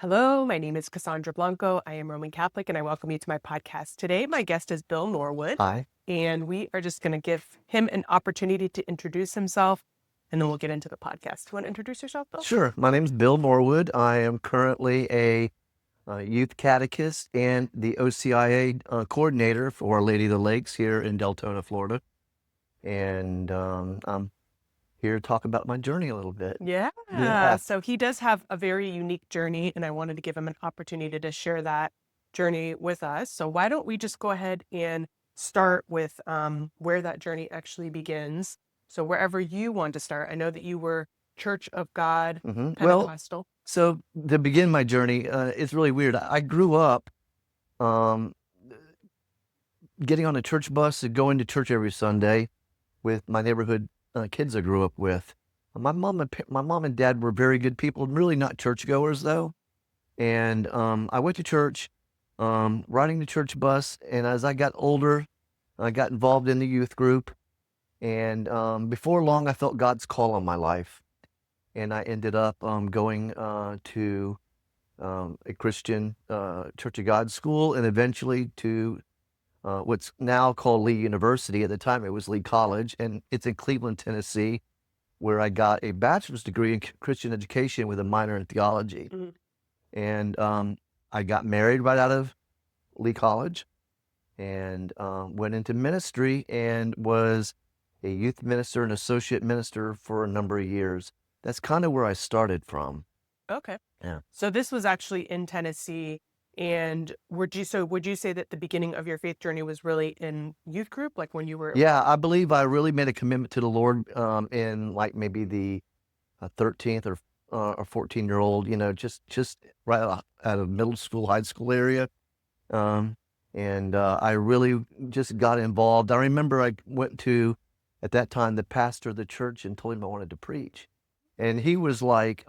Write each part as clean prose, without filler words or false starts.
Hello, my name is Cassandra Blanco. I am Roman Catholic and I welcome you to my podcast. Today, my guest is Bill Norwood, Hi. and we are just going to give him an opportunity to introduce himself and then we'll get into the podcast. You want to introduce yourself, Bill? Sure. My name's Bill Norwood. I am currently a youth catechist and the OCIA coordinator for Our Lady of the Lakes here in Deltona, Florida. And I'm here to talk about my journey a little bit. Yeah. So he does have a very unique journey, and I wanted to give him an opportunity to share that journey with us. So why don't we just go ahead and start with where that journey actually begins. So wherever you want to start, I know that you were Church of God, Well, Pentecostal. so to begin my journey, it's really weird. I grew up um, getting on a church bus and going to church every Sunday with my neighborhood kids I grew up with. My mom and dad were very good people, really not churchgoers though. And I went to church, riding the church bus, and as I got older, I got involved in the youth group. And before long, I felt God's call on my life, and I ended up going to a Christian Church of God school, and eventually to what's now called Lee University. At the time, it was Lee College, and it's in Cleveland, Tennessee, where I got a bachelor's degree in Christian education with a minor in theology. Mhm. And I got married right out of Lee College, and went into ministry and was a youth minister and associate minister for a number of years. That's kind of where I started from. Okay. Yeah. So this was actually in Tennessee. And would you say that the beginning of your faith journey was really in youth group, like when you were? Yeah, I believe I really made a commitment to the Lord in like maybe the 13th or 14-year-old, just right out of middle school, high school area. Um, and I really just got involved. I remember I went to, at that time, the pastor of the church and told him I wanted to preach. And he was like,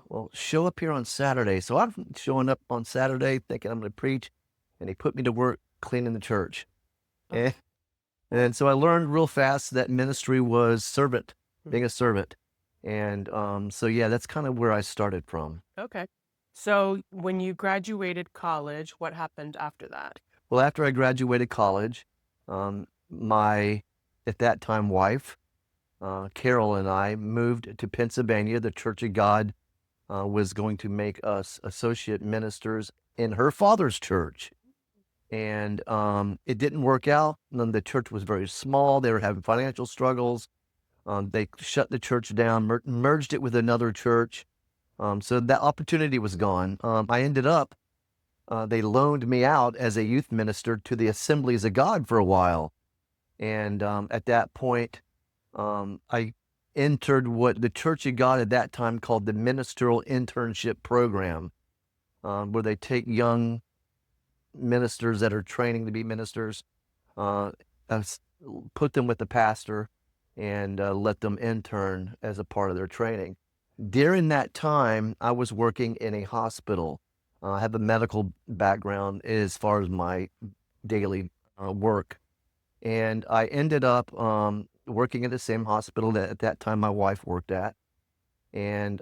well, show up here on Saturday. So I'm showing up on Saturday thinking I'm going to preach. And he put me to work cleaning the church. Oh, And so I learned real fast that ministry was servant, mhm. being a servant. And so, yeah, that's kind of where I started from. Okay. So when you graduated college, what happened after that? Well, after I graduated college, my, at that time, wife, Carol, and I moved to Pennsylvania. The Church of God was going to make us associate ministers in her father's church. And it didn't work out. The church was very small. They were having financial struggles. They shut the church down, merged it with another church. So that opportunity was gone. I ended up, they loaned me out as a youth minister to the Assemblies of God for a while. And at that point, I entered what the Church of God at that time called the Ministerial Internship Program, where they take young ministers that are training to be ministers, uh, put them with the pastor, and let them intern as a part of their training. During that time, I was working in a hospital. I have a medical background as far as my daily work. And I ended up working at the same hospital that at that time my wife worked at. And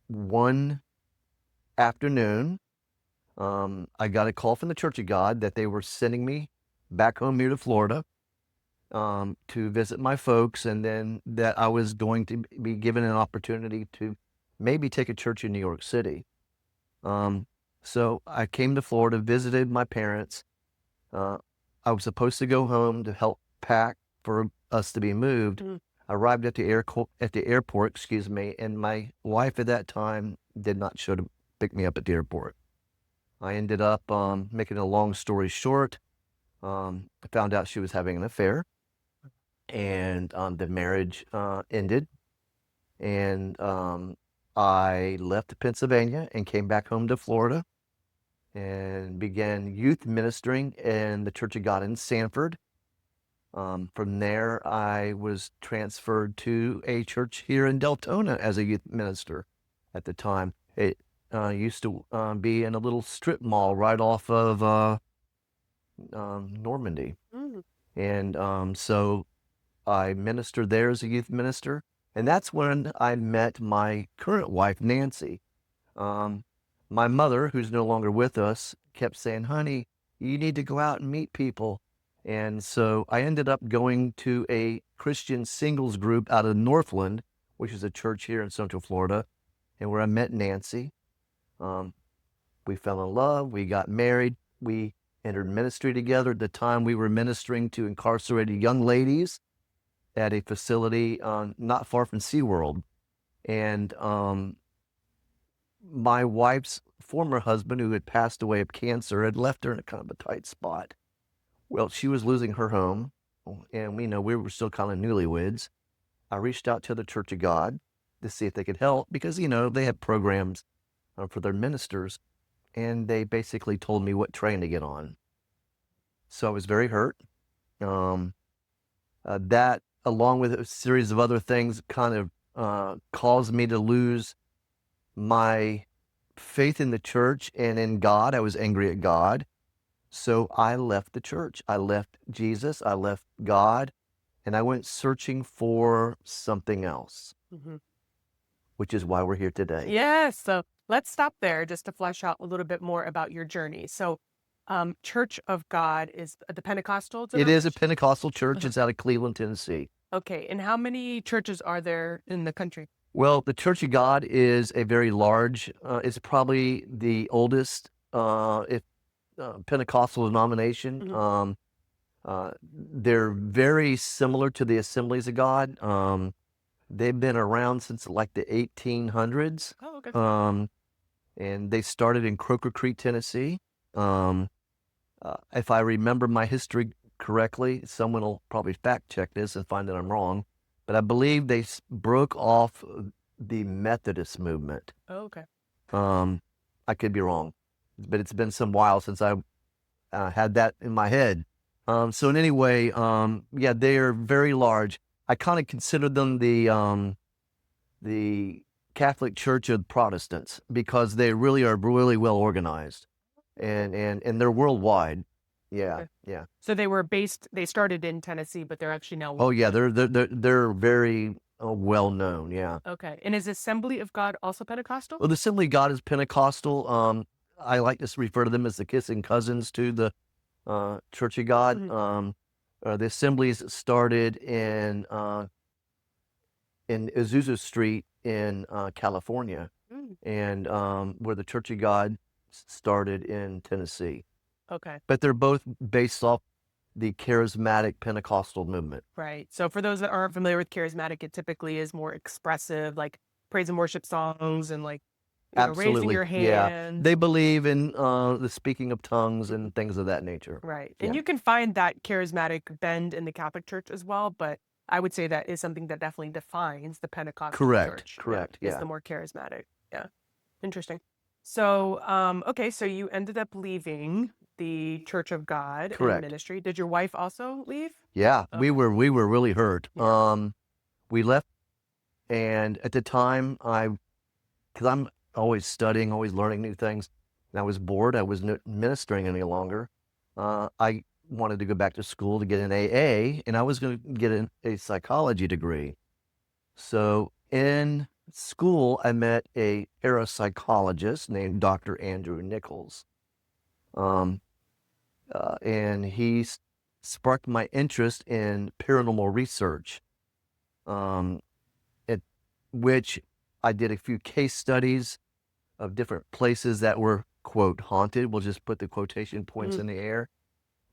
one afternoon, I got a call from the Church of God that they were sending me back home here to Florida to visit my folks, and then that I was going to be given an opportunity to maybe take a church in New York City. So I came to Florida, visited my parents. I was supposed to go home to help pack for us to be moved. Mm. I arrived at the airport, excuse me, and my wife at that time did not show to pick me up at the airport. I ended up making a long story short. I found out she was having an affair, and the marriage ended. And I left Pennsylvania and came back home to Florida and began youth ministering in the Church of God in Sanford. From there, I was transferred to a church here in Deltona as a youth minister at the time. It used to be in a little strip mall right off of Normandy. Mm. And so I ministered there as a youth minister. And that's when I met my current wife, Nancy. my mother, who's no longer with us, kept saying, honey, you need to go out and meet people. And so I ended up going to a Christian singles group out of Northland, which is a church here in Central Florida, and where I met Nancy. We fell in love. We got married. We entered ministry together. At the time, we were ministering to incarcerated young ladies at a facility not far from SeaWorld. And my wife's former husband, who had passed away of cancer, had left her in a kind of a tight spot. Well, she was losing her home, and we were still kind of newlyweds. I reached out to the Church of God to see if they could help because, they had programs for their ministers, and they basically told me what train to get on. So I was very hurt. That, along with a series of other things, kind of caused me to lose my faith in the church and in God. I was angry at God. So I left the church. I left Jesus. I left God. And I went searching for something else, which is why we're here today. Yes. So let's stop there just to flesh out a little bit more about your journey. So Church of God is the Pentecostal It is a denomination? Pentecostal church. It's out of Cleveland, Tennessee. Okay. And how many churches are there in the country? Well, the Church of God is a very large, it's probably the oldest Pentecostal denomination. They're very similar to the Assemblies of God. They've been around since like the 1800s. Oh, okay. And they started in Croker Creek, Tennessee. If I remember my history correctly, someone will probably fact check this and find that I'm wrong, but I believe they broke off the Methodist movement. Oh, okay. I could be wrong, but it's been some while since I had that in my head. So in any way, yeah, they are very large. I kind of consider them the Catholic Church of Protestants because they really are really well organized, and they're worldwide. Yeah, Okay. yeah. So they started in Tennessee, but they're actually now. Oh yeah, they're very well known. Yeah. Okay. And is Assembly of God also Pentecostal? Well, the Assembly of God is Pentecostal. I like to refer to them as the kissing cousins to the Church of God. The assemblies started in Azusa Street in California, and where the Church of God started in Tennessee. Okay. But they're both based off the charismatic Pentecostal movement. Right. So for those that aren't familiar with charismatic, it typically is more expressive, like praise and worship songs and like raising Absolutely, your yeah. hands. They believe in the speaking of tongues and things of that nature. Right. Yeah. And you can find that charismatic bend in the Catholic Church as well, but I would say that is something that definitely defines the Pentecostal church. Correct, Is yeah. the more charismatic. Yeah. Interesting. So, okay, so you ended up leaving the Church of God and Correct. ministry. Did your wife also leave? Yeah, Okay. we were really hurt. Yeah. We left, and at the time, because I'm always studying, always learning new things, and I was bored. I wasn't ministering any longer. I wanted to go back to school to get an AA, and I was going to get a psychology degree. So in school, I met a parapsychologist named Dr. Andrew Nichols. And he sparked my interest in paranormal research, at which I did a few case studies of different places that were, quote, haunted. We'll just put the quotation points in the air.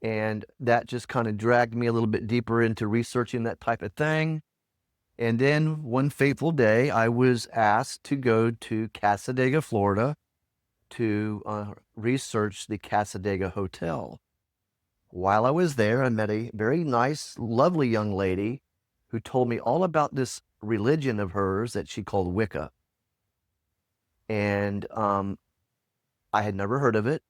And that just kind of dragged me a little bit deeper into researching that type of thing. And then one fateful day, I was asked to go to Casadega, Florida, to research the Casadega Hotel. While I was there, I met a very nice, lovely young lady who told me all about this religion of hers that she called Wicca. And I had never heard of it.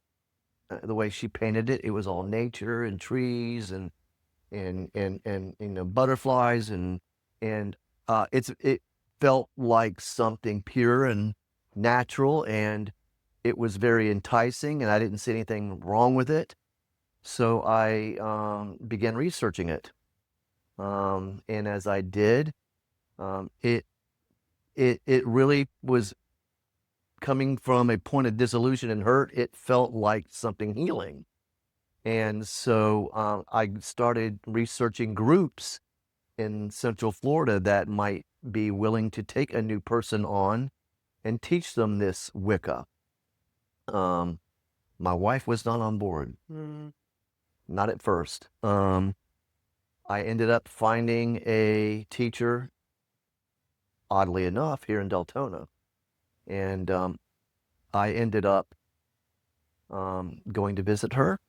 The way she painted it, it was all nature and trees and butterflies and it felt like something pure and natural, and it was very enticing, and I didn't see anything wrong with it. So I began researching it, and as I did, it really was coming from a point of disillusion and hurt, it felt like something healing. And so I started researching groups in Central Florida that might be willing to take a new person on and teach them this Wicca. My wife was not on board, not at first. I ended up finding a teacher, oddly enough, here in Deltona. And I ended up going to visit her.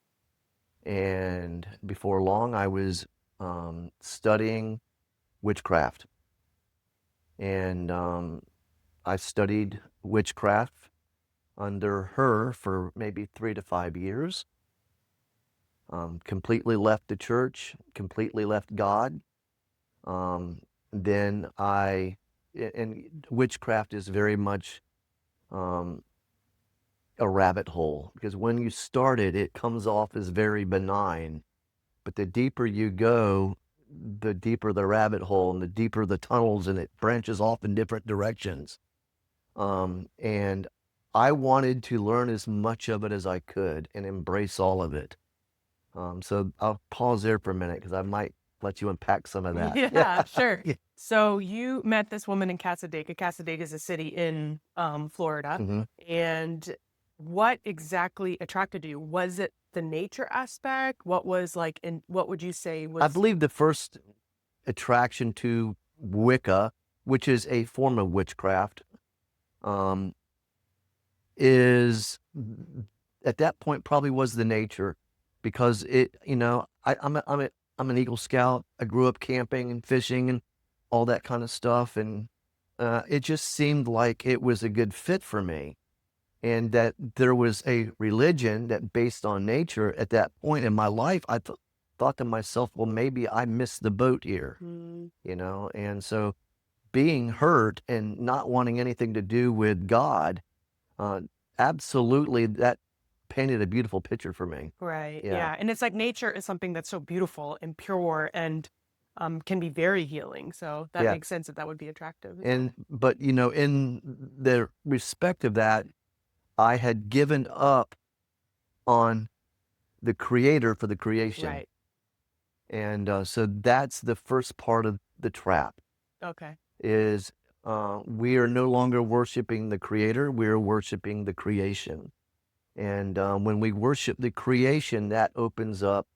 And before long, I was studying witchcraft. And I studied witchcraft under her for maybe 3 to 5 years. Completely left the church, completely left God. Then and witchcraft is very much a rabbit hole, because when you start it, it comes off as very benign. But the deeper you go, the deeper the rabbit hole and the deeper the tunnels, and it branches off in different directions. And I wanted to learn as much of it as I could and embrace all of it. So I'll pause there for a minute because I might let you unpack some of that. Yeah, sure. Yeah. So you met this woman in Casadega. Casadega is a city in Florida. Mhm. And what exactly attracted you? Was it the nature aspect? What was like, what would you say I was? believe the first attraction to Wicca, which is a form of witchcraft, is at that point probably was the nature, because I'm an Eagle Scout. I grew up camping and fishing and all that kind of stuff, and it just seemed like it was a good fit for me, and that there was a religion that based on nature at that point in my life. I thought to myself, well, maybe I missed the boat here, and so being hurt and not wanting anything to do with God, absolutely, that painted a beautiful picture for me. Right. Yeah. Yeah. And it's like nature is something that's so beautiful and pure and can be very healing. So that Yeah. makes sense that would be attractive. But in the respect of that, I had given up on the creator for the creation. Right. And so that's the first part of the trap, Okay. is we are no longer worshiping the creator, we're worshiping the creation. And when we worship the creation, that opens up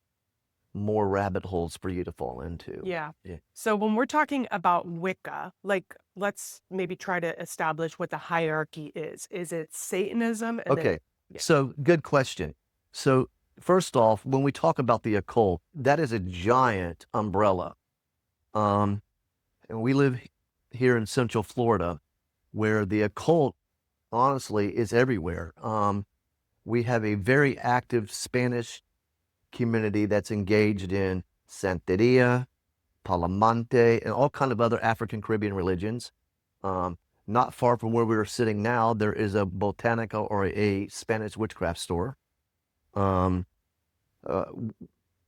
more rabbit holes for you to fall into. Yeah. Yeah. So when we're talking about Wicca, like let's maybe try to establish what the hierarchy is. Is it Satanism? And then, Okay. yeah. So good question. So first off, when we talk about the occult, that is a giant umbrella. And we live here in Central Florida, where the occult, honestly, is everywhere. We have a very active Spanish community that's engaged in Santeria, Palo Monte, and all kind of other African Caribbean religions. Not far from where we are sitting now, there is a botanica, or a Spanish witchcraft store.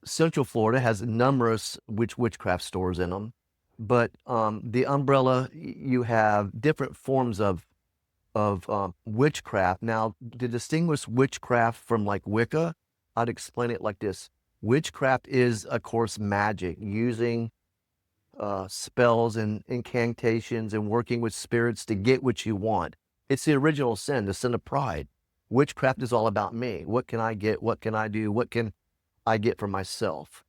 Central Florida has numerous witchcraft stores in them, but the umbrella, you have different forms of witchcraft. Now, to distinguish witchcraft from like Wicca, I'd explain it like this. Witchcraft is, of course, magic, using spells and incantations and working with spirits to get what you want. It's the original sin, the sin of pride. Witchcraft is all about me. What can I get? What can I do? What can I get for myself?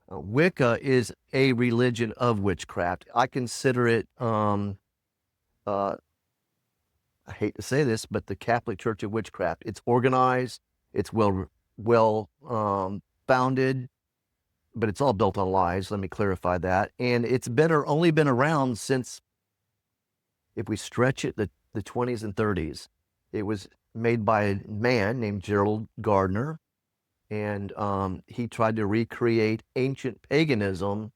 Wicca is a religion of witchcraft. I consider it, I hate to say this, but the Catholic Church of witchcraft. It's organized, it's well founded, but it's all built on lies. Let me clarify that. And it's only been around since, if we stretch it, the 20s and 30s. It was made by a man named Gerald Gardner, and he tried to recreate ancient paganism,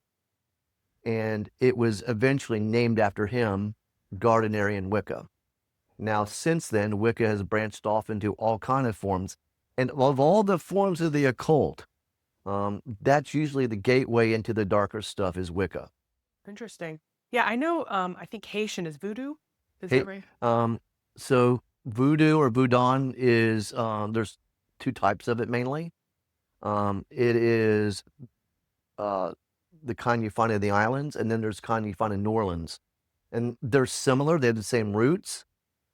and it was eventually named after him, Gardnerian Wicca. Now, since then, Wicca has branched off into all kind of forms, and of all the forms of the occult, that's usually the gateway into the darker stuff, is Wicca. Interesting. Yeah, I know. I think Haitian is voodoo. Is Hey, that right? so voodoo or voodoo is, there's two types of it mainly. It is the kind you find in the islands, and then there's kind you find in New Orleans. And they're similar, they have the same roots.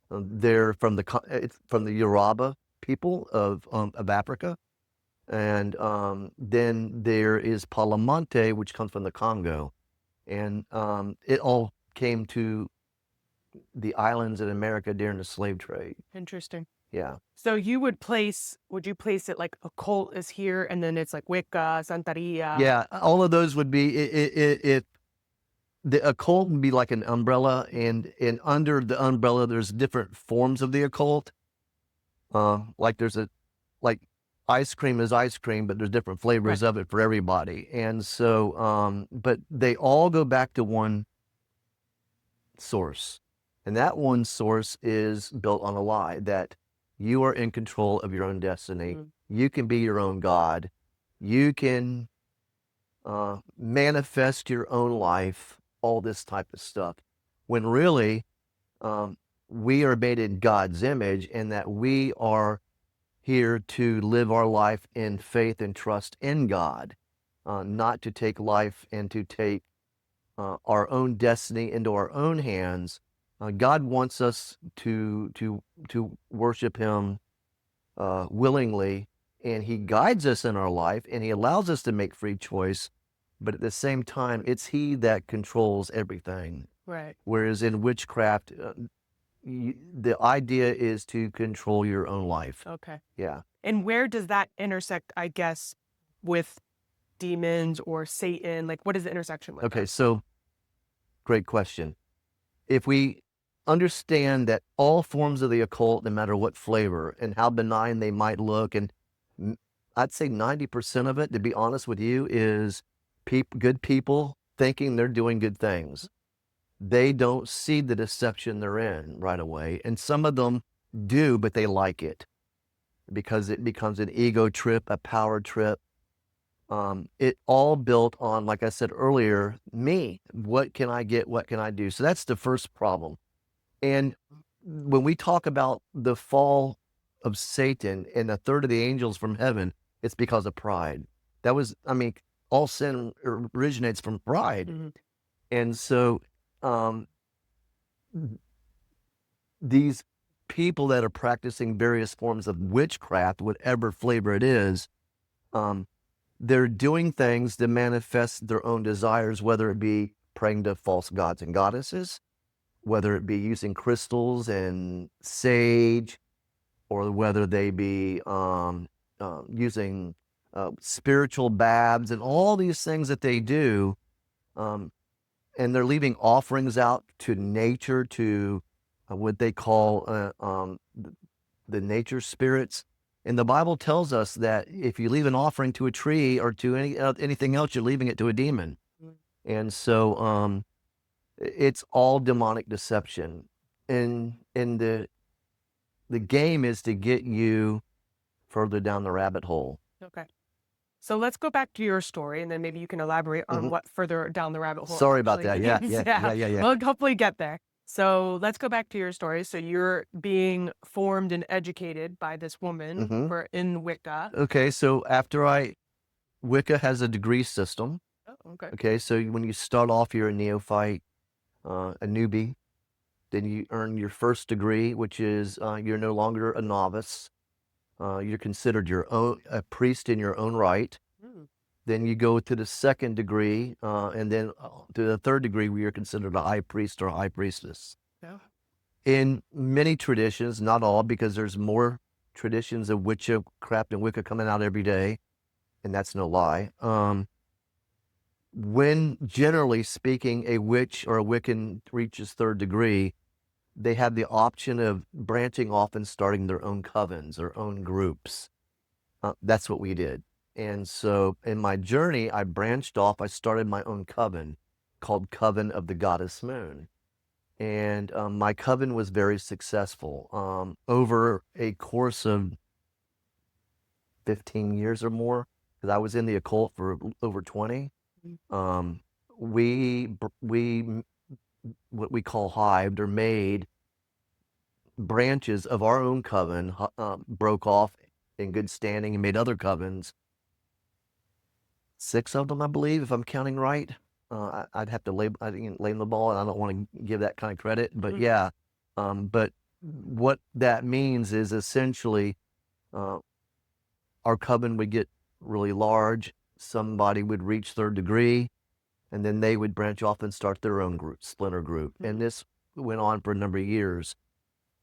They're from it's from the Yoruba people of Africa. And then there is Palo Monte, which comes from the Congo. And it all came to the islands in America during the slave trade. Interesting. Yeah. So would you place it like occult is here and then it's like Wicca, Santaria? Yeah, all of those would be it the occult would be like an umbrella, and under the umbrella there's different forms of the occult. Like there's like ice cream is ice cream, but there's different flavors of it for everybody. And so but they all go back to one source. And that one source is built on a lie that you are in control of your own destiny. You can be your own God. You can manifest your own life, all this type of stuff. When really, we are made in God's image, and that we are here to live our life in faith and trust in God, not to take life and to take our own destiny into our own hands. God wants us to worship Him willingly, and He guides us in our life, and He allows us to make free choice. But at the same time, it's He that controls everything. Right. Whereas in witchcraft, the idea is to control your own life. Okay. Yeah. And where does that intersect, I guess, with demons or Satan? Like, what is the intersection with Okay, that? so great question. If we understand that all forms of the occult, no matter what flavor and how benign they might look, and I'd say 90% of it, to be honest with you, is good people thinking they're doing good things. They don't see the deception they're in right away. And some of them do, but they like it because it becomes an ego trip, a power trip. It all built on, like I said earlier, me. What can I get? What can I do? So that's the first problem. And when we talk about the fall of Satan and a third of the angels from heaven, it's because of pride. That was, I mean, all sin originates from pride. And so these people that are practicing various forms of witchcraft, whatever flavor it is, they're doing things to manifest their own desires, whether it be praying to false gods and goddesses, whether it be using crystals and sage, or whether they be using spiritual baths and all these things that they do. And they're leaving offerings out to nature, to what they call the nature spirits. And the Bible tells us that if you leave an offering to a tree or to anything else, you're leaving it to a demon. And so it's all demonic deception. And the game is to get you further down the rabbit hole. Okay. So let's go back to your story, and then maybe you can elaborate on what further down the rabbit hole. Sorry about that. actually Yeah. means. We'll hopefully get there. So let's go back to your story. So you're being formed and educated by this woman in Wicca. Okay, so Wicca has a degree system. Oh, okay. Okay, so when you start off, you're a neophyte, a newbie. Then you earn your first degree, which is you're no longer a novice. You're considered a priest in your own right. Then you go to the second degree, and then to the third degree, where you're considered a high priest or a high priestess. Yeah. In many traditions, not all, because there's more traditions of witchcraft and Wicca coming out every day, and that's no lie. When, generally speaking, a witch or a Wiccan reaches third degree, they have the option of branching off and starting their own covens, their own groups. That's what we did. And so in my journey, I branched off. I started my own coven called Coven of the Goddess Moon. And my coven was very successful. Over a course of 15 years or more, because I was in the occult for over 20, we what we call hived or made branches of our own coven broke off in good standing and made other covens. 6 of them, I believe, if I'm counting right. I'd have to label, I didn't label the ball, and I don't want to give that kind of credit, but yeah. But what that means is essentially our coven would get really large. Somebody would reach 3rd degree, and then they would branch off and start their own group, splinter group. And this went on for a number of years.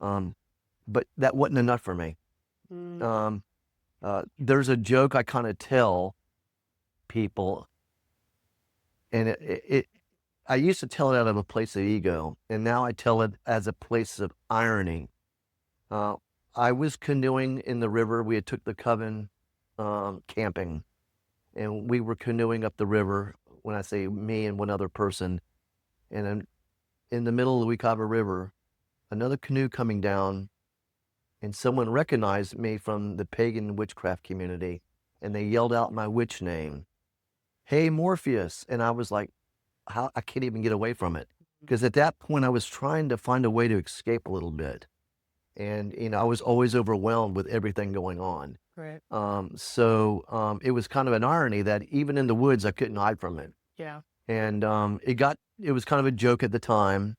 But that wasn't enough for me. There's a joke I kind of tell people, and I used to tell it out of a place of ego, and now I tell it as a place of irony. I was canoeing in the river. We had took the coven camping, and we were canoeing up the river. When I say me and one other person, and in the middle of the Weekava River, another canoe coming down, and someone recognized me from the pagan witchcraft community, and they yelled out my witch name, "Hey, Morpheus!" And I was like, "How? I can't even get away from it," because at that point I was trying to find a way to escape a little bit, and I was always overwhelmed with everything going on. Right. So it was kind of an irony that even in the woods I couldn't hide from it. Yeah. And it was kind of a joke at the time,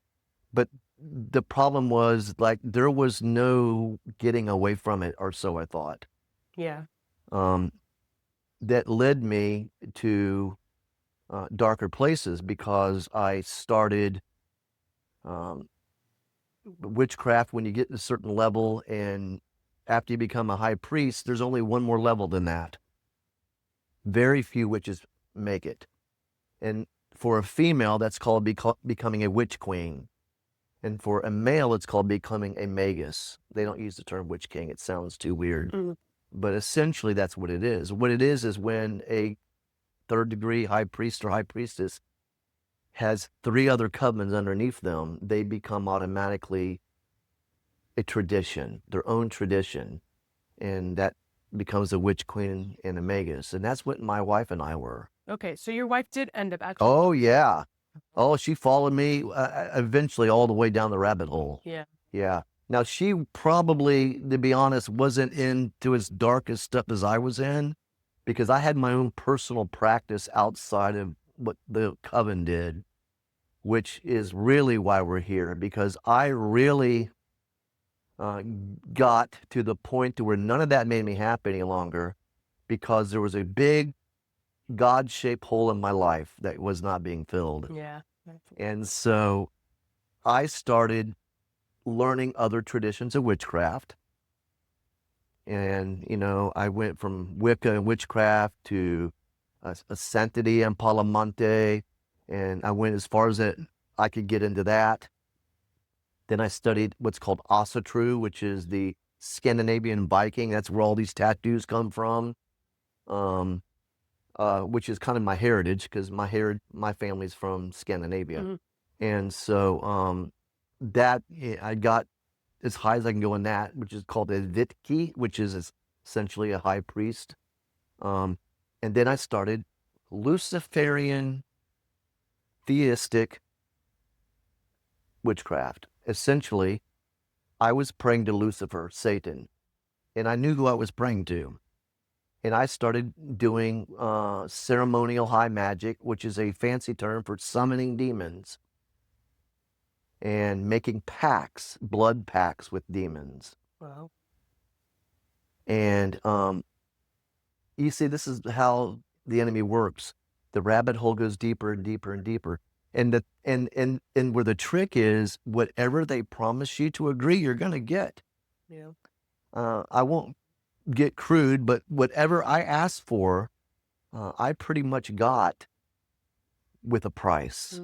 but the problem was, like, there was no getting away from it, or so I thought. Yeah. That led me to darker places, because I started witchcraft when you get to a certain level, and after you become a high priest, there's only one more level than that. Very few witches make it. And for a female, that's called becoming a witch queen. And for a male, it's called becoming a magus. They don't use the term witch king. It sounds too weird. But essentially, that's what it is. What it is when a 3rd degree high priest or high priestess has 3 other covens underneath them, they become automatically a tradition, their own tradition. And that becomes a witch queen and a magus. And that's what my wife and I were. Okay, so your wife did end up actually. Oh, yeah. Oh, she followed me eventually all the way down the rabbit hole. Yeah. Yeah. Now, she probably, to be honest, wasn't into as dark as stuff as I was in, because I had my own personal practice outside of what the coven did, which is really why we're here, because I really got to the point to where none of that made me happy any longer, because there was a big God-shaped hole in my life that was not being filled. Yeah. And so I started learning other traditions of witchcraft. And, I went from Wicca and witchcraft to a Santeria and Palo Monte, and I went as far as I could get into that. Then I studied what's called Ásatrú, which is the Scandinavian Viking. That's where all these tattoos come from, which is kind of my heritage, because my family's from Scandinavia. And so I got as high as I can go in that, which is called a Vitki, which is essentially a high priest. And then I started Luciferian Theistic Witchcraft. Essentially, I was praying to Lucifer, Satan, and I knew who I was praying to. And I started doing ceremonial high magic, which is a fancy term for summoning demons and making pacts, blood pacts with demons. Wow. And you see, this is how the enemy works. The rabbit hole goes deeper and deeper and deeper. And where the trick is, whatever they promise you to agree, you're going to get. Yeah. I won't get crude, but whatever I asked for, I pretty much got with a price.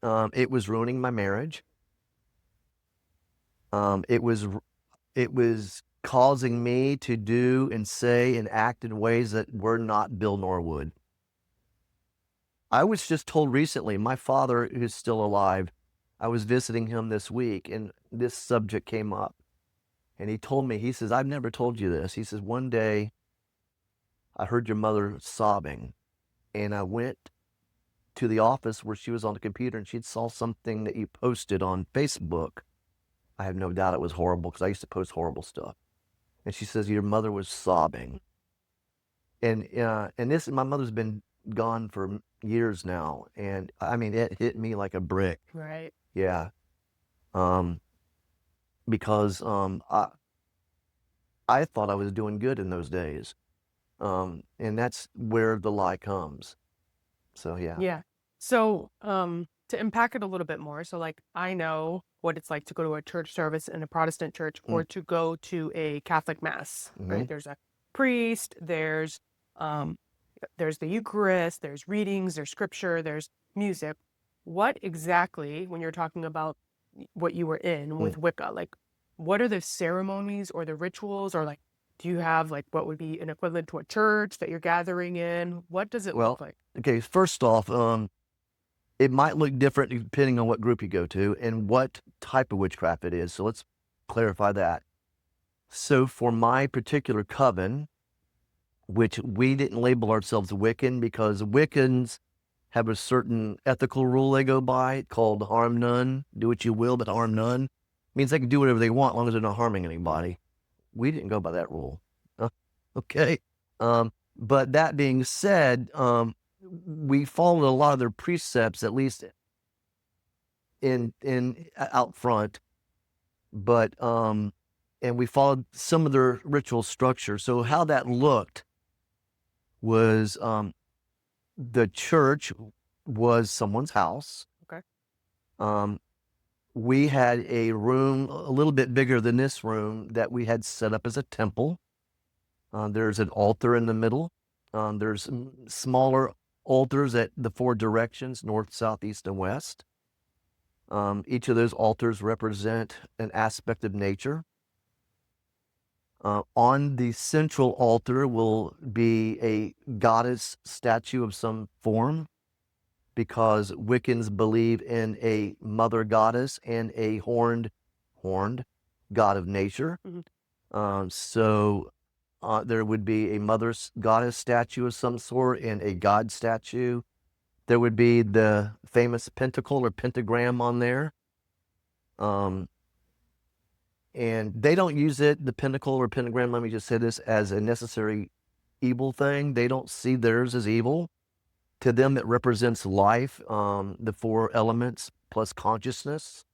It was ruining my marriage. It was causing me to do and say and act in ways that were not Bill Norwood. I was just told recently, my father, who's still alive, I was visiting him this week, and this subject came up. And he told me, he says, "I've never told you this." He says, "One day I heard your mother sobbing, and I went to the office where she was on the computer, and she saw something that you posted on Facebook. I have no doubt it was horrible because I used to post horrible stuff. And she says, your mother was sobbing. And my mother's been gone for years now. And I mean, it hit me like a brick. Right. Yeah. Um, because I thought I was doing good in those days. And that's where the lie comes. So, yeah. Yeah. So, to unpack it a little bit more, so like I know what it's like to go to a church service in a Protestant church Mm, or to go to a Catholic mass, mm-hmm. right? There's a priest, um there's the Eucharist, there's readings, there's scripture, there's music. What exactly, when you're talking about what you were in Mm. with Wicca, like what are the ceremonies or the rituals, or like do you have like what would be an equivalent to a church that you're gathering in? What does it look Well, like? okay, first off, it might look different depending on what group you go to and what type of witchcraft it is. So let's clarify that. So for my particular coven, which we didn't label ourselves Wiccan because Wiccans have a certain ethical rule they go by called harm none. Do what you will, but harm none. Means they can do whatever they want as long as they're not harming anybody. We didn't go by that rule. Okay. But that being said, we followed a lot of their precepts, at least in out front, but and we followed some of their ritual structure. So how that looked was the church was someone's house. Okay. Um, we had a room a little bit bigger than this room that we had set up as a temple. There's an altar in the middle. There's smaller altars at the four directions, north, south, east, and west. Each of those altars represent an aspect of nature. On the central altar will be a goddess statue of some form because Wiccans believe in a mother goddess and a horned god of nature. So there would be a mother goddess statue of some sort and a god statue. There would be the famous pentacle or pentagram on there. And they don't use it, the pentacle or pentagram, let me just say this, as a necessary evil thing. They don't see theirs as evil. To them, it represents life, the four elements plus consciousness.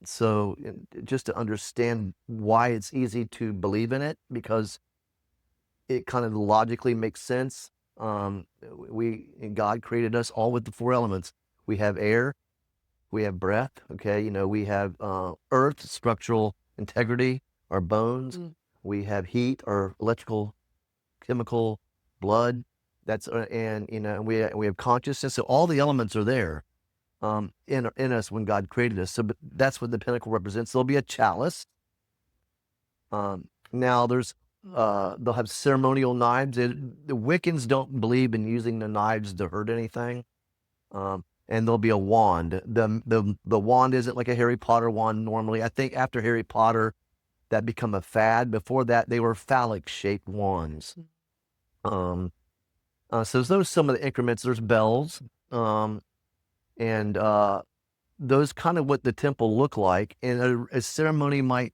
So just to understand why it's easy to believe in it, because it kind of logically makes sense. God created us all with the four elements. We have air, we have breath, okay, we have earth, structural integrity, our bones, we have heat, our electrical, chemical, blood, that's and we have consciousness. So all the elements are there in us when God created us. So but that's what the pinnacle represents. There'll be a chalice. Now they'll have ceremonial knives. The Wiccans don't believe in using the knives to hurt anything. And there'll be a wand. The wand isn't like a Harry Potter wand normally. I think after Harry Potter, that become a fad. Before that, they were phallic-shaped wands. So those are some of the increments. There's bells, and those kind of what the temple look like. And a ceremony might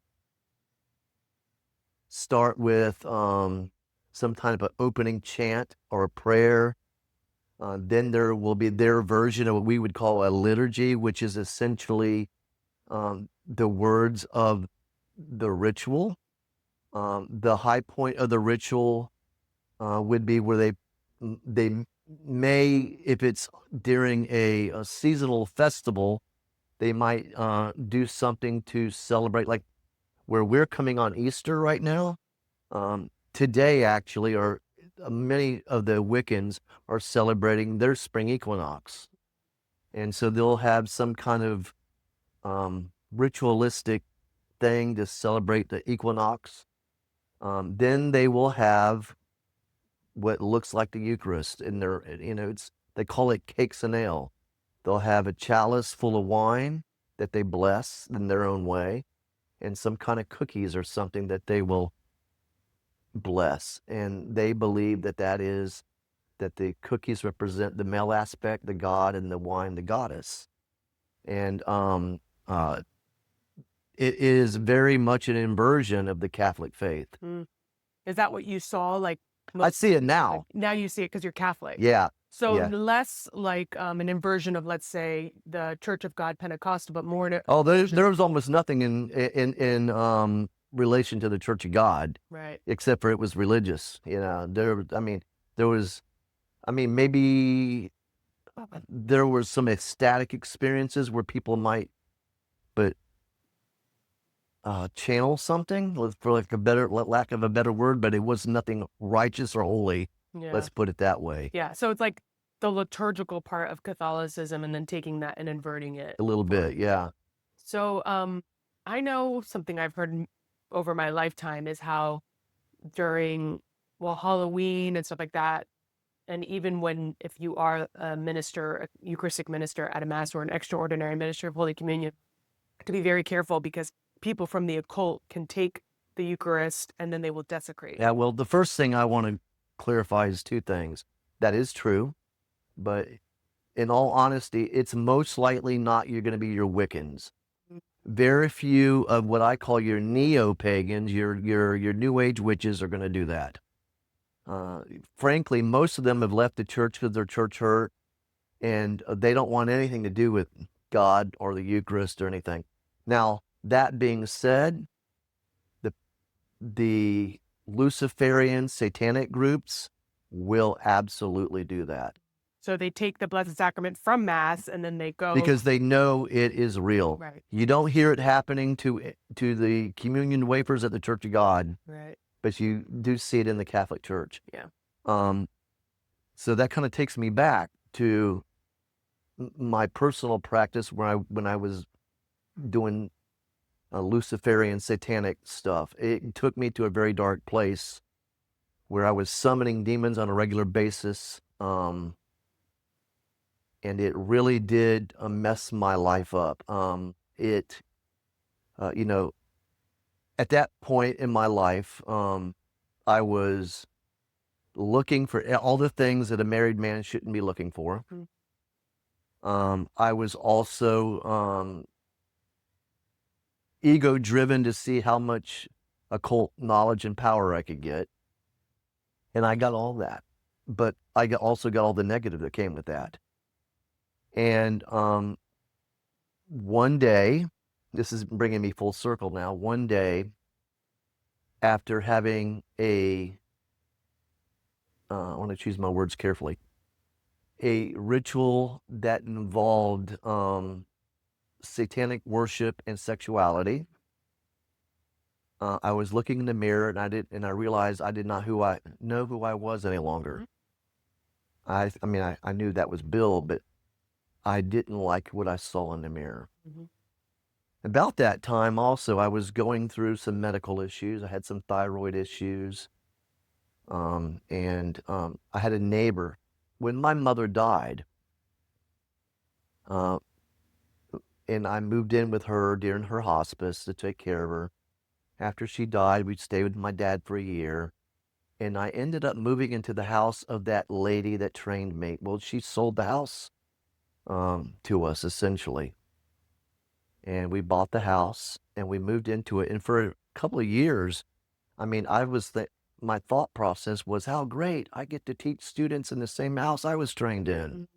start with some kind of an opening chant or a prayer. Then there will be their version of what we would call a liturgy, which is essentially the words of the ritual. The high point of the ritual would be where they may, if it's during a seasonal festival, they might do something to celebrate, like where we're coming on Easter right now. Today, actually, or many of the Wiccans are celebrating their spring equinox. And so they'll have some kind of ritualistic thing to celebrate the equinox. Then they will have what looks like the Eucharist in their, they call it cakes and ale. They'll have a chalice full of wine that they bless in their own way, and some kind of cookies or something that they will bless. And they believe that that the cookies represent the male aspect, the god, and the wine, the goddess. And It is very much an inversion of the Catholic faith. Mm. Is that what you saw? Like I see it now. now you see it because you're Catholic. Yeah. So Yeah. less like an inversion of, let's say, the Church of God Pentecostal, but more to Oh, there was almost nothing in relation to the Church of God, right. except for it was religious. You know, there was, maybe there was some ecstatic experiences where people might, but channel something, for like a better lack of a better word, but it was nothing righteous or holy. Yeah. Let's put it that way. Yeah. So it's like the liturgical part of Catholicism and then taking that and inverting it. A little bit, yeah. So I know something I've heard over my lifetime is how during, well, Halloween and stuff like that, and even when, if you are a minister, a Eucharistic minister at a mass or an extraordinary minister of Holy Communion, to be very careful because people from the occult can take the Eucharist and then they will desecrate. Yeah, well, the first thing I want to clarify is two things. That is true, but in all honesty, it's most likely not you're going to be your Wiccans. Very few of what I call your neo-pagans, your New Age witches are going to do that. Frankly, most of them have left the church because their church hurt, and they don't want anything to do with God or the Eucharist or anything. Now, that being said, the Luciferian satanic groups will absolutely do that. So they take the Blessed Sacrament from Mass and then they go. Because they know it is real. Right. You don't hear it happening to the communion wafers at the Church of God. Right. But you do see it in the Catholic Church. Yeah. So that kind of takes me back to my personal practice when I was doing Luciferian satanic stuff. It took me to a very dark place where I was summoning demons on a regular basis. And it really did mess my life up. At that point in my life, I was looking for all the things that a married man shouldn't be looking for. I was also ego-driven to see how much occult knowledge and power I could get. And I got all that. But I also got all the negative that came with that. And one day, this is bringing me full circle now, one day, after having I want to choose my words carefully, a ritual that involved satanic worship and sexuality, I was looking in the mirror and I realized I did not know who I was any longer. I knew that was Bill, but I didn't like what I saw in the mirror. About that time also, I was going through some medical issues. I had some thyroid issues. I had a neighbor. When my mother died, and I moved in with her during her hospice to take care of her. After she died, we'd stay with my dad for a year. And I ended up moving into the house of that lady that trained me. Well, she sold the house to us, essentially. And we bought the house and we moved into it. And for a couple of years, my thought process was, how great, I get to teach students in the same house I was trained in.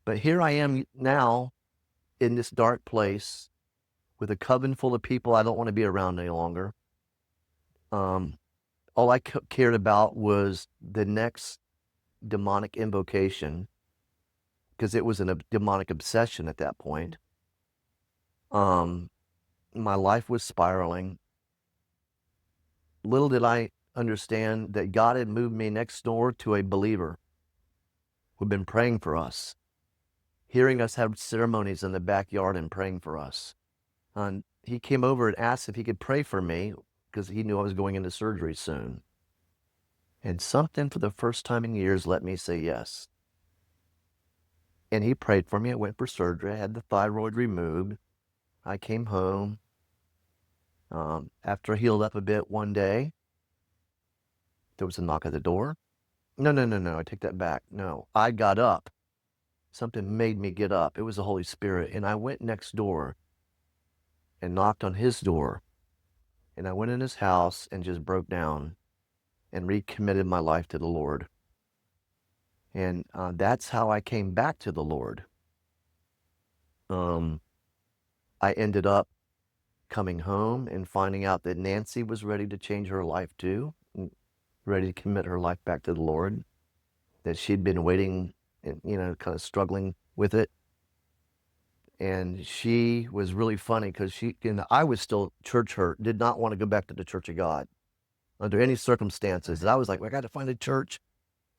But here I am now in this dark place with a coven full of people I don't want to be around any longer. All I cared about was the next demonic invocation, because it was a demonic obsession at that point. My life was spiraling. Little did I understand that God had moved me next door to a believer who'd been praying for us, hearing us have ceremonies in the backyard and praying for us. And he came over and asked if he could pray for me because he knew I was going into surgery soon. And something for the first time in years let me say yes. And he prayed for me. I went for surgery. I had the thyroid removed. I came home. After I healed up a bit one day, there was a knock at the door. No, I take that back. No, I got up. Something made me get up. It was the Holy Spirit. And I went next door and knocked on his door. And I went in his house and just broke down and recommitted my life to the Lord. And that's how I came back to the Lord. I ended up coming home and finding out that Nancy was ready to change her life too, ready to commit her life back to the Lord, that she'd been waiting and, kind of struggling with it. And she was really funny because I was still church hurt, did not want to go back to the Church of God under any circumstances. And I was like, well, I got to find a church.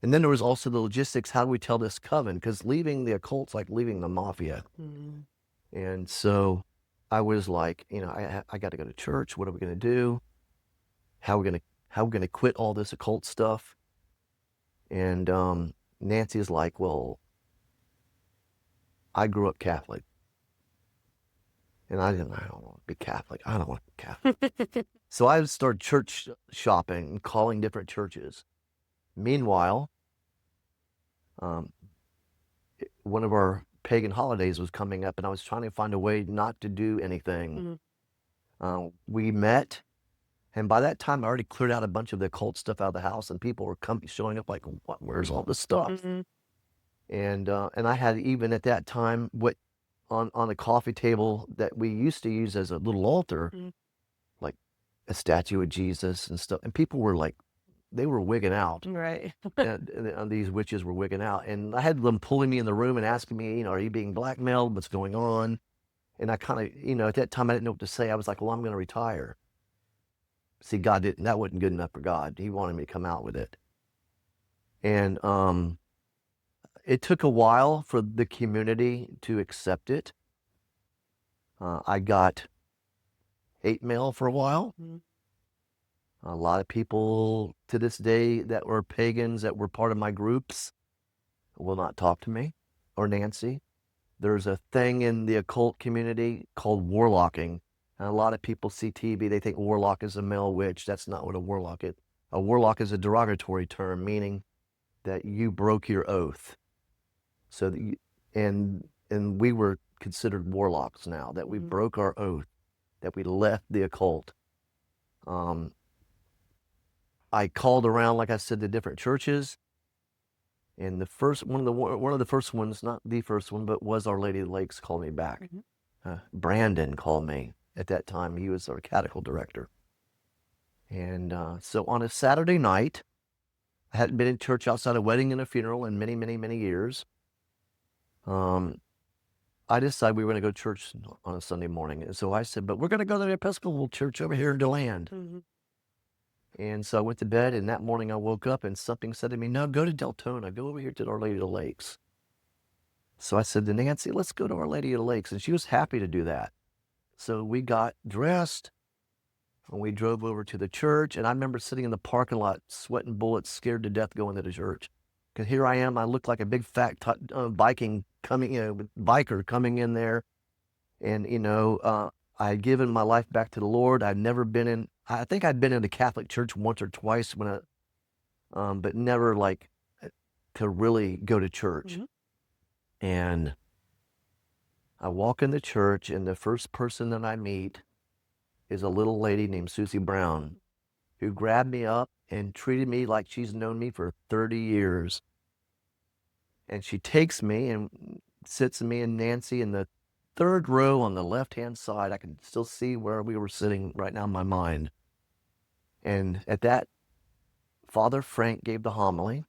And then there was also the logistics. How do we tell this coven? Because leaving the occult's like leaving the mafia. Mm. And so I was like, I got to go to church. What are we going to do? How are we going to quit all this occult stuff? And Nancy's like, well, I grew up Catholic. And I don't want to be Catholic. I don't want to be Catholic. So I started church shopping and calling different churches. Meanwhile, one of our pagan holidays was coming up, and I was trying to find a way not to do anything. Mm-hmm. We met, and by that time, I already cleared out a bunch of the occult stuff out of the house, and people were showing up like, "What? Where's all this stuff?" Mm-hmm. And I had, even at that time, what on the coffee table that we used to use as a little altar, Mm-hmm. like a statue of Jesus and stuff. And people were like, they were wigging out. Right. And these witches were wigging out. And I had them pulling me in the room and asking me, are you being blackmailed? What's going on? And I kind of, at that time, I didn't know what to say. I was like, well, I'm going to retire. See, that wasn't good enough for God. He wanted me to come out with it. And it took a while for the community to accept it. I got hate mail for a while. Mm-hmm. A lot of people to this day that were pagans that were part of my groups will not talk to me or Nancy. There's a thing in the occult community called warlocking. And a lot of people see TV, they think warlock is a male witch. That's not what a warlock is. A warlock is a derogatory term, meaning that you broke your oath. So that and we were considered warlocks now, that we Mm-hmm. broke our oath, that we left the occult. I called around, like I said, to different churches, and one of the first ones, not the first one, but was Our Lady of the Lakes, called me back. Mm-hmm. Brandon called me at that time. He was our catechal director. And so on a Saturday night, I hadn't been in church outside a wedding and a funeral in many, many, many years. I decided we were going to go to church on a Sunday morning. And so I said, but we're going to go to the Episcopal church over here in DeLand. Mm-hmm. And so I went to bed, and that morning I woke up and something said to me, no, go to Deltona, go over here to Our Lady of the Lakes. So I said to Nancy, let's go to Our Lady of the Lakes. And she was happy to do that. So we got dressed and we drove over to the church. And I remember sitting in the parking lot, sweating bullets, scared to death going to the church. Because here I am, I looked like a big fat biker coming in there. And, I had given my life back to the Lord. I think I'd been in a Catholic church once or twice but never like to really go to church. Mm-hmm. And I walk in the church, and the first person that I meet is a little lady named Susie Brown, who grabbed me up and treated me like she's known me for 30 years. And she takes me and sits me and Nancy in the third row on the left-hand side. I can still see where we were sitting right now in my mind. And at that, Father Frank gave the homily.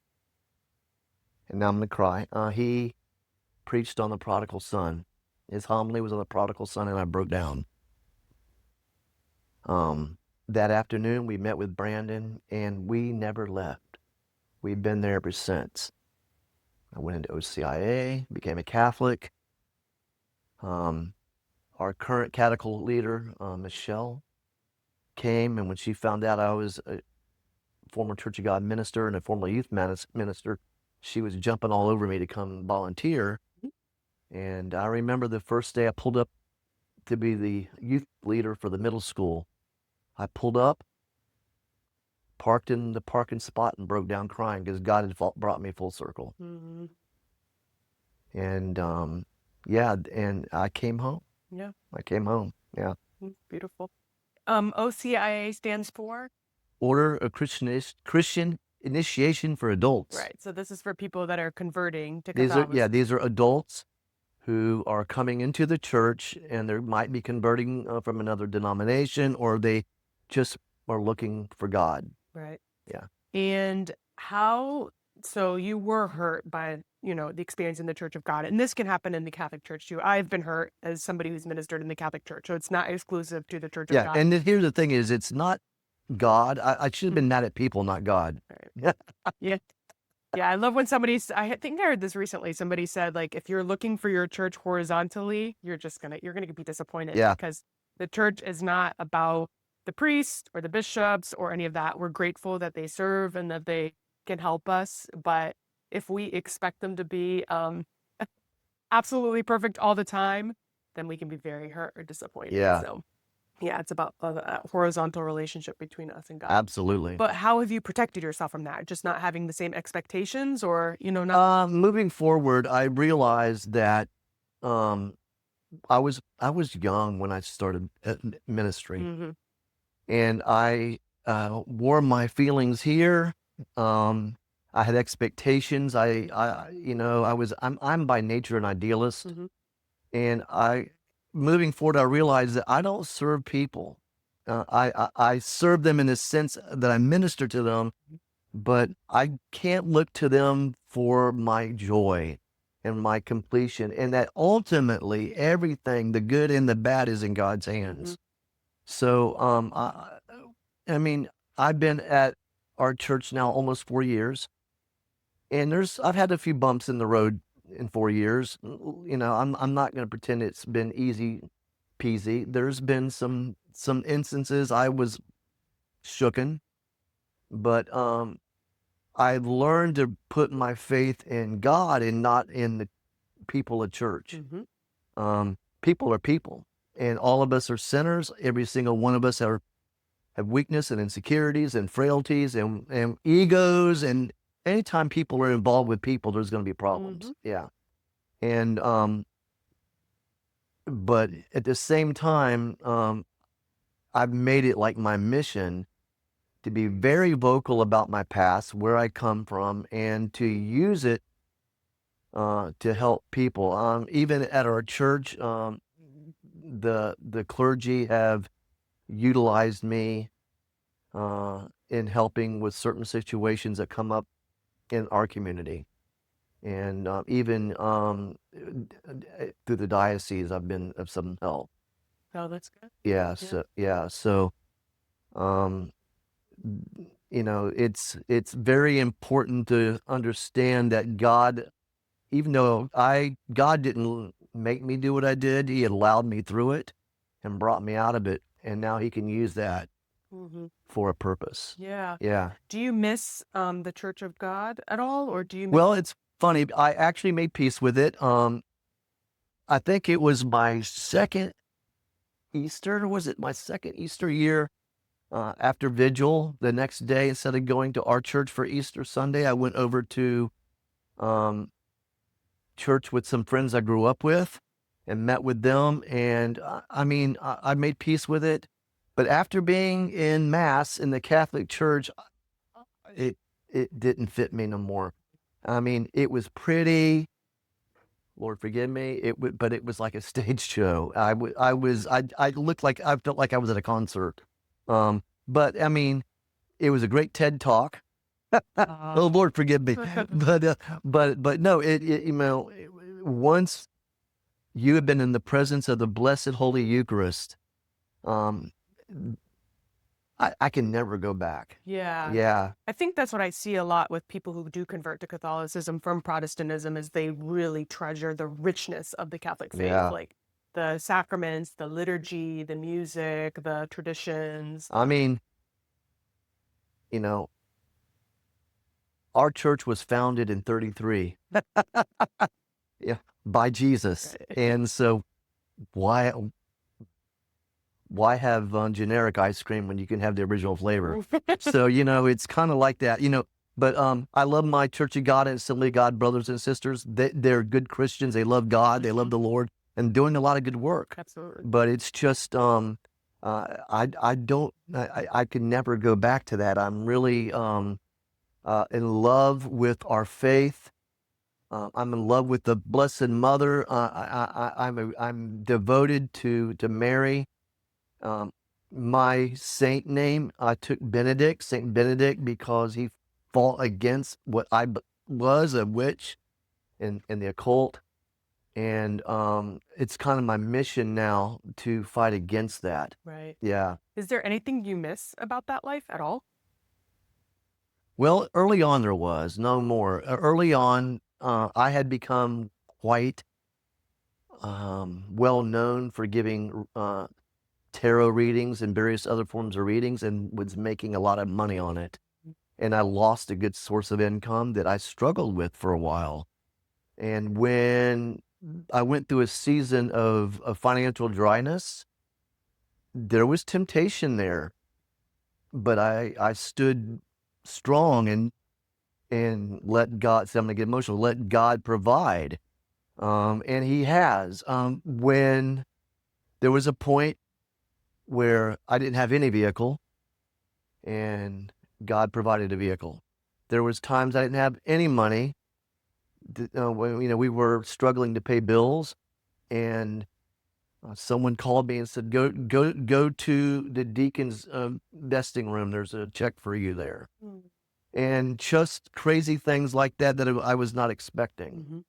And now I'm going to cry. He preached on the prodigal son. His homily was on the prodigal son, and I broke down. That afternoon, we met with Brandon, and we never left. We've been there ever since. I went into OCIA, became a Catholic. Our current catechal leader, Michelle, came, and when she found out I was a former Church of God minister and a former youth minister, she was jumping all over me to come volunteer. And I remember the first day I pulled up to be the youth leader for the middle school. I pulled up, parked in the parking spot, and broke down crying because God had brought me full circle. Mm-hmm. And and I came home. Yeah. I came home. Yeah. Beautiful. OCIA stands for? Order of Christian Initiation for Adults. Right. So this is for people that are converting to These are, Catholicism. these are adults who are coming into the church, and they might be converting from another denomination, or they just are looking for God. Right. Yeah. And so you were hurt by, the experience in the Church of God. And this can happen in the Catholic Church too. I've been hurt as somebody who's ministered in the Catholic Church. So it's not exclusive to the Church of Yeah. God. And here's the thing is, it's not God. I should have been mad at people, not God. Right. Yeah. Yeah. I love when I think I heard this recently. Somebody said, like, if you're looking for your church horizontally, you're going to be disappointed. Yeah. Because the church is not about the priest or the bishops or any of that. We're grateful that they serve and that they can help us. But if we expect them to be absolutely perfect all the time, then we can be very hurt or disappointed. Yeah. So yeah, it's about a horizontal relationship between us and God. Absolutely. But how have you protected yourself from that? Just not having the same expectations, or, not? Moving forward, I realized that I was young when I started ministry, Mhm. and I wore my feelings here. I had expectations. I'm by nature an idealist, Mhm. and moving forward, I realized that I don't serve people. I serve them in the sense that I minister to them, but I can't look to them for my joy and my completion, and that ultimately everything, the good and the bad, is in God's hands. So, I mean, I've been at our church now almost 4 years, and I've had a few bumps in the road in 4 years. I'm not going to pretend it's been easy peasy. There's been some instances I was shooken, but I've learned to put my faith in God and not in the people of church. People are people, and all of us are sinners. Every single one of us have weakness and insecurities and frailties and egos. And anytime people are involved with people, there's going to be problems. Yeah. And, but at the same time, I've made it like my mission to be very vocal about my past, where I come from, and to use it to help people. Even at our church, the clergy have utilized me in helping with certain situations that come up in our community, and even through the diocese, I've been of some help. Oh, that's good. Yeah. So it's very important to understand that God, even though God didn't make me do what I did, He allowed me through it and brought me out of it, and now He can use that for a purpose. Yeah. Yeah. Do you miss the Church of God at all, or do you miss? Well, it's funny. I actually made peace with it. I think it was my second Easter. Was it my second Easter year? After Vigil, the next day, instead of going to our church for Easter Sunday, I went over to church with some friends I grew up with and met with them. And I made peace with it. But after being in Mass in the Catholic Church, it didn't fit me no more. I mean, it was pretty. Lord forgive me. But it was like a stage show. I looked like I felt like I was at a concert. But I mean, it was a great TED talk. Oh, Lord forgive me. But no, once you have been in the presence of the Blessed Holy Eucharist, I can never go back. Yeah. Yeah. I think that's what I see a lot with people who do convert to Catholicism from Protestantism, is they really treasure the richness of the Catholic faith, Yeah. like the sacraments, the liturgy, the music, the traditions. I mean, our church was founded in 33. Yeah, by Jesus. Right. And so why have generic ice cream when you can have the original flavor? So, it's kind of like that, but I love my Church of God and Assembly of God brothers and sisters. They're good Christians. They love God. They love the Lord and doing a lot of good work. Absolutely. But it's just, I don't, I could never go back to that. I'm really in love with our faith. I'm in love with the Blessed Mother. I'm devoted to Mary. Um, my saint name, I took Benedict, Saint Benedict, because he fought against what was a witch in the occult. And it's kind of my mission now to fight against that. Right. Yeah. Is there anything you miss about that life at all? Well, early on there was, no more. Early on, I had become quite well known for giving tarot readings and various other forms of readings, and was making a lot of money on it. And I lost a good source of income that I struggled with for a while. And when I went through a season of financial dryness, there was temptation there, but I stood strong and let God. See, I'm gonna get emotional. Let God provide, and He has. When there was a point where I didn't have any vehicle, and God provided a vehicle. There was times I didn't have any money. When we were struggling to pay bills, and someone called me and said, "Go to the deacon's vesting room. There's a check for you there." Mm. And just crazy things like that that I was not expecting. Mm-hmm.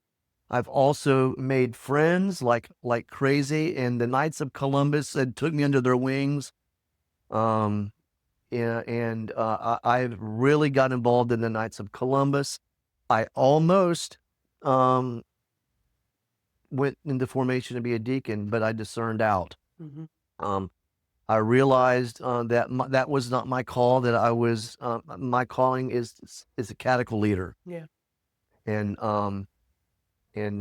I've also made friends like crazy, and the Knights of Columbus had took me under their wings. Um, yeah, and I've really got involved in the Knights of Columbus. I almost went into formation to be a deacon, but I discerned out. Mm-hmm. Um, I realized that that was not my call. That I was my calling is a catechal leader, Yeah. and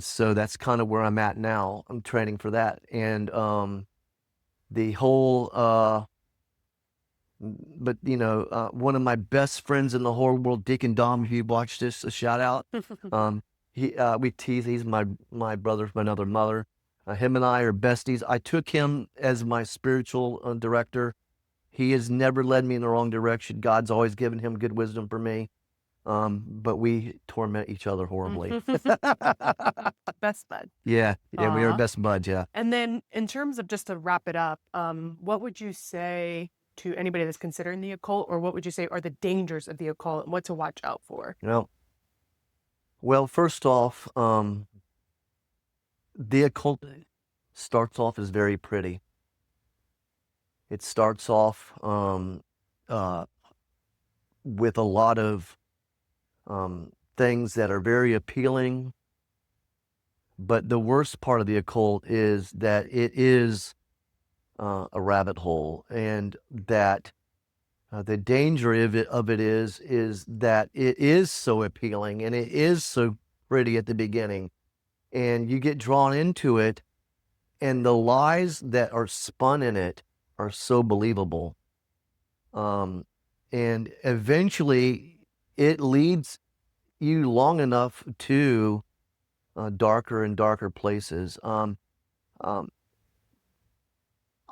so that's kind of where I'm at now. I'm training for that, and the whole. But one of my best friends in the whole world, Deacon Dom, if you watch this, a shout out. We tease. He's my brother from another mother. Him and I are besties. I took him as my spiritual director. He has never led me in the wrong direction. God's always given him good wisdom for me. But we torment each other horribly. Best bud. Yeah, we are Aw. best buds. Yeah. And then in terms of, just to wrap it up, what would you say to anybody that's considering the occult, or what would you say are the dangers of the occult and what to watch out for? Well, first off, the occult starts off as very pretty. It starts off with a lot of things that are very appealing. But the worst part of the occult is that it is a rabbit hole, and that the danger of it is that it is so appealing and it is so pretty at the beginning, and you get drawn into it, and the lies that are spun in it are so believable. And eventually it leads you long enough to darker and darker places. Um,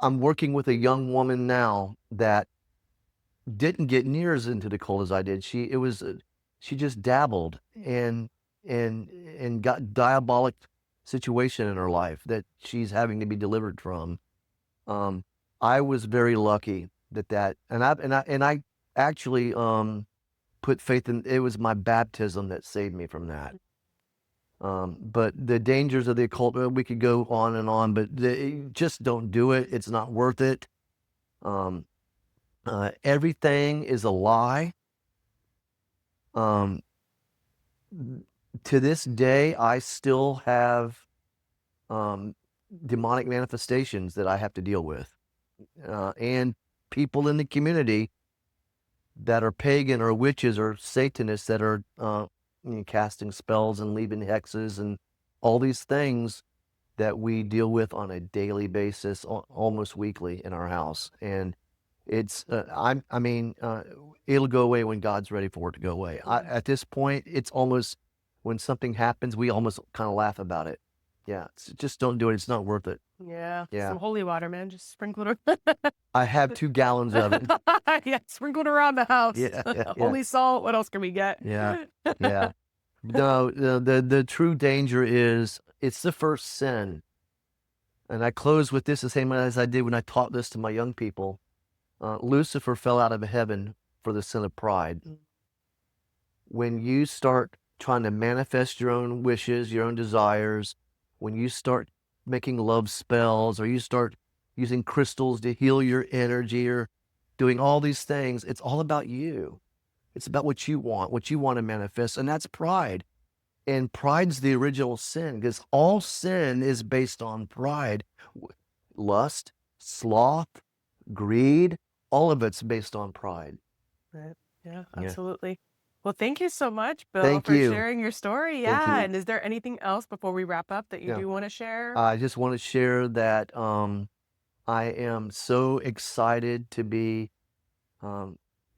I'm working with a young woman now that didn't get near as into the cult as I did. She just dabbled and got diabolic situation in her life that she's having to be delivered from. I was very lucky and I actually put faith in. It was my baptism that saved me from that. But the dangers of the occult, we could go on and on, but just don't do it. It's not worth it. Um, Everything is a lie. Um, to this day, I still have demonic manifestations that I have to deal with, and people in the community that are pagan or witches or Satanists that are casting spells and leaving hexes and all these things that we deal with on a daily basis, almost weekly in our house. And it's, it'll go away when God's ready for it to go away. At this point, it's almost, when something happens, we almost kind of laugh about it. Yeah, just don't do it. It's not worth it. Yeah. Yeah. Some holy water, man. Just sprinkle it. I have 2 gallons of it. Yeah, sprinkled around the house. Yeah, yeah, yeah. Holy salt. What else can we get? Yeah, yeah. No, the true danger is it's the first sin. And I close with this the same way as I did when I taught this to my young people. Lucifer fell out of heaven for the sin of pride. When you start trying to manifest your own wishes, your own desires, when you start making love spells, or you start using crystals to heal your energy, or doing all these things, it's all about you. It's about what you want to manifest, and that's pride. And pride's the original sin, because all sin is based on pride. Lust, sloth, greed, all of it's based on pride. Right. Yeah, Yeah. absolutely. Well, thank you so much, Bill, Thank for you. sharing your story. Thank Yeah. you. And is there anything else before we wrap up that you Yeah. do want to share? I just want to share that I am so excited to be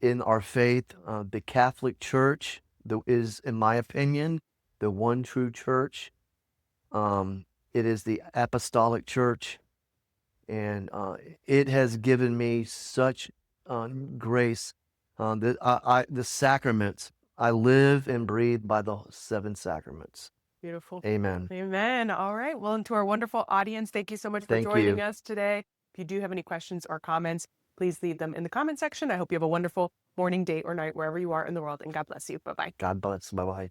in our faith. The Catholic Church is, in my opinion, the one true church. It is the Apostolic Church, and it has given me such grace. The sacraments, I live and breathe by the 7 sacraments. Beautiful. Amen. Amen. All right. Well, and to our wonderful audience, thank you so much for Thank joining you. us today. If you do have any questions or comments, please leave them in the comment section. I hope you have a wonderful morning, day, or night, wherever you are in the world, and God bless you. Bye-bye. God bless. Bye-bye.